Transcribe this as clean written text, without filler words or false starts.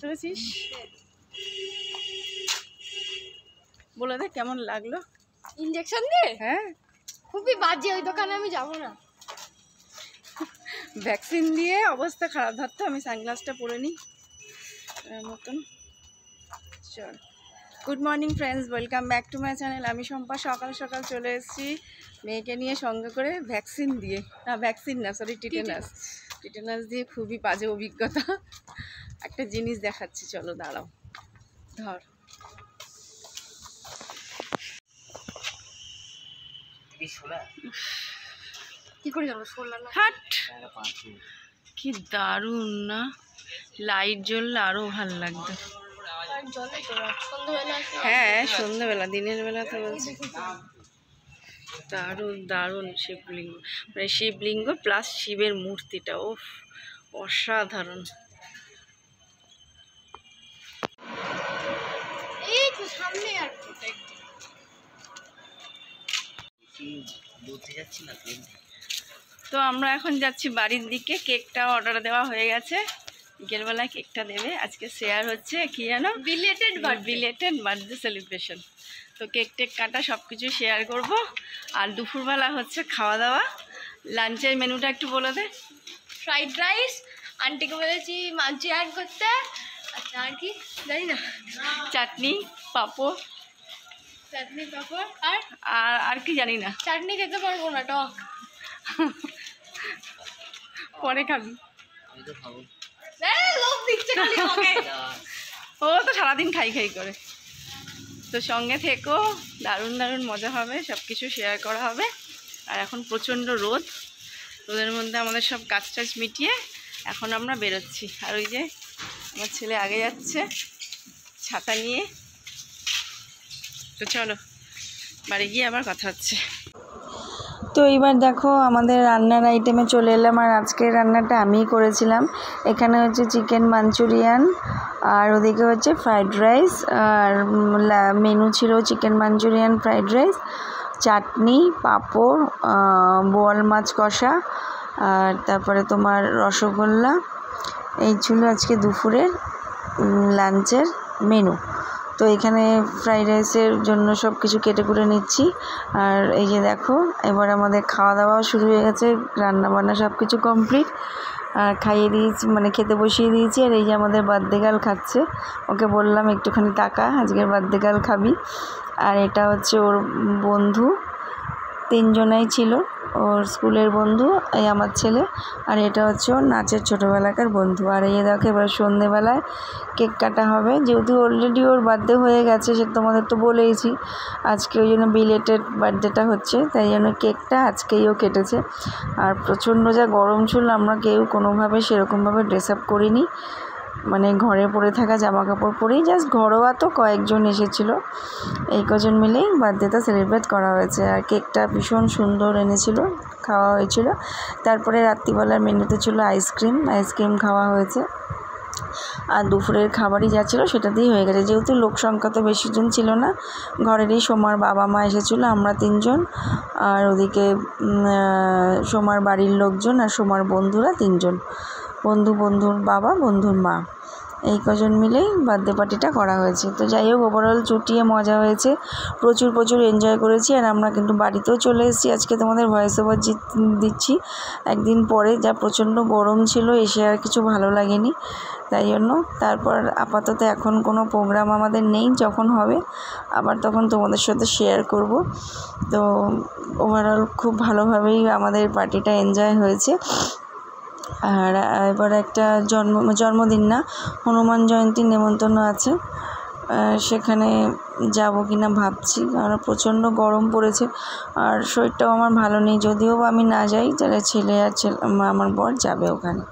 শুনেছিস? বলে দে কেমন লাগলো? ইনজেকশন দিয়ে? হ্যাঁ, খুবই বাজে, ওই দোকানে আমি যাবো না। ভ্যাকসিন দিয়ে অবস্থা খারাপ। ধরতো আমি সানগ্লাসটা পরে নিই মতন। চল, good morning friends, welcome back to my channel. আমি শম্পা সকাল সকাল চলে এসেছি মেয়েকে নিয়ে সঙ্গে করে ভ্যাকসিন দিয়ে, না ভ্যাকসিন না সরি টিটেনাস দিয়ে। খুবই বাজে অভিজ্ঞতা। একটা জিনিস দেখাচ্ছি, চলো দাঁড়াও, ধর। কি করে যাবো? হাট, কি দারুণ না? লাইট জ্বললে আরো ভালো লাগতো। হ্যাঁ সন্ধ্যাবেলা, দিনের বেলা তো বলছি। দারুণ দারুণ শিবলিঙ্গ, মানে শিবলিঙ্গ প্লাস শিবের মূর্তিটা, ও অসাধারণ। তো আমরা এখন যাচ্ছি বাড়ির দিকে। কেকটা অর্ডার দেওয়া হয়ে গেছে, বিকেলবেলায় কেকটা দেবে। আজকে শেয়ার হচ্ছে কি জানো, বিলেটেড বার্থডে সেলিব্রেশন। তো কেক টেক কাটা সব কিছু শেয়ার করবো। আর দুপুরবেলা হচ্ছে খাওয়া দাওয়া। লাঞ্চের মেনুটা একটু বলে দে। ফ্রাইড রাইস, আন্টিকে বলেছি মাছ অ্যাড করতে। আচ্ছা আর কি জানি না, চাটনি পাঁপড়, চাটনি পাঁপড় আর কি জানি না। চাটনি খেতে পারবো না, টক। পরে খাবি। লোভ দিচ্ছে খালি আমাকে। ও তো সারাদিন খাই খাই করে। তো সঙ্গে থেকো, দারুণ দারুণ মজা হবে, সব কিছু শেয়ার করা হবে। আর এখন প্রচণ্ড রোদ, রোদের মধ্যে আমাদের সব কাজ টাজ মিটিয়ে এখন আমরা বেরোচ্ছি। আর ওই যে আমার ছেলে আগে যাচ্ছে ছাতা নিয়ে। তো চলো বাড়ি গিয়ে আবার কথা হচ্ছে। তো এইবার দেখো আমাদের রান্নার আইটেমে চলে এলাম। আর আজকের রান্নাটা আমিই করেছিলাম। এখানে হচ্ছে চিকেন মাঞ্চুরিয়ান, আর ওদিকে হচ্ছে ফ্রাইড রাইস, আর মেনু ছিল চিকেন মাঞ্চুরিয়ান, ফ্রাইড রাইস, চাটনি, পাঁপড়, বোয়াল মাছ কষা, আর তারপরে তোমার রসগোল্লা। এই ছিল আজকে দুপুরের লাঞ্চের মেনু। তো এখানে ফ্রাইড রাইসের জন্য সব কিছু কেটে কুটে নিচ্ছি। আর এই যে দেখো এবার আমাদের খাওয়া দাওয়াও শুরু হয়ে গেছে, রান্না বান্না সব কিছু কমপ্লিট। আর খাইয়ে দিয়েছি, মানে খেতে বসিয়ে দিয়েছি। আর এই যে আমাদের বার্থডে গার্ল খাচ্ছে, ওকে বললাম একটুখানি টাকা, আজকের বার্থডে গার্ল খাবি। আর এটা হচ্ছে ওর বন্ধু, 3 জনাই ছিল, ওর স্কুলের বন্ধু, এই আমার ছেলে, আর এটা হচ্ছে ওর নাচের ছোটোবেলাকার বন্ধু। আর এই দেখো এবার সন্ধেবেলায় কেক কাটা হবে। যেহেতু অলরেডি ওর বার্থডে হয়ে গেছে, সে তোমাদের তো বলেইছি, আজকে ওই জন্য বিলেটেড বার্থডেটা হচ্ছে, তাই জন্য কেকটা আজকেই ও কেটেছে। আর প্রচণ্ড যা গরম ছিল, আমরা কেউ কোনোভাবে সেরকমভাবে ড্রেস আপ করিনি, মানে ঘরে পরে থাকা জামা কাপড় পরেই জাস্ট ঘরোয়া। তো কয়েকজন এসেছিলো, এই কজন মিলেই বার্থডেটা সেলিব্রেট করা হয়েছে। আর কেকটা ভীষণ সুন্দর এনেছিল, খাওয়া হয়েছিল। তারপরে রাত্রিবেলার মেনুতে ছিল আইসক্রিম খাওয়া হয়েছে। আর দুপুরের খাবারই যা ছিল সেটা দিয়েই হয়ে গেছে। যেহেতু লোক সংখ্যা তো বেশিজন ছিল না, ঘরেরই সোমার বাবা মা এসেছিলো, আমরা 3 জন, আর ওদিকে সোমার বাড়ির লোকজন, আর সোমার বন্ধুরা 3 জন, বন্ধুর বাবা, বন্ধুর মা, এই কজন মিলেই বার্থডে পার্টিটা করা হয়েছে। তো যাই হোক, ওভারঅল চুটিয়ে মজা হয়েছে, প্রচুর এনজয় করেছি। আর আমরা কিন্তু বাড়িতেও চলে এসেছি। আজকে তোমাদের ভয়েস ওভার দিচ্ছি একদিন পরে, যা প্রচণ্ড গরম ছিল, এসে আর কিছু ভালো লাগেনি, তাই জন্য। তারপর আপাতত এখন কোনো প্রোগ্রাম আমাদের নেই, যখন হবে আবার তখন তোমাদের সাথে শেয়ার করব। তো ওভারঅল খুব ভালোভাবেই আমাদের পার্টিটা এনজয় হয়েছে। আর এবার একটা জন্মদিন না, হনুমান জয়ন্তীর নেমন্তন্ন আছে, সেখানে যাব কি না ভাবছি, কারণ প্রচণ্ড গরম পড়েছে। আর শরীরটাও আমার ভালো নেই, যদিও আমি না যাই তাহলে ছেলে আর আমার বর যাবে ওখানে।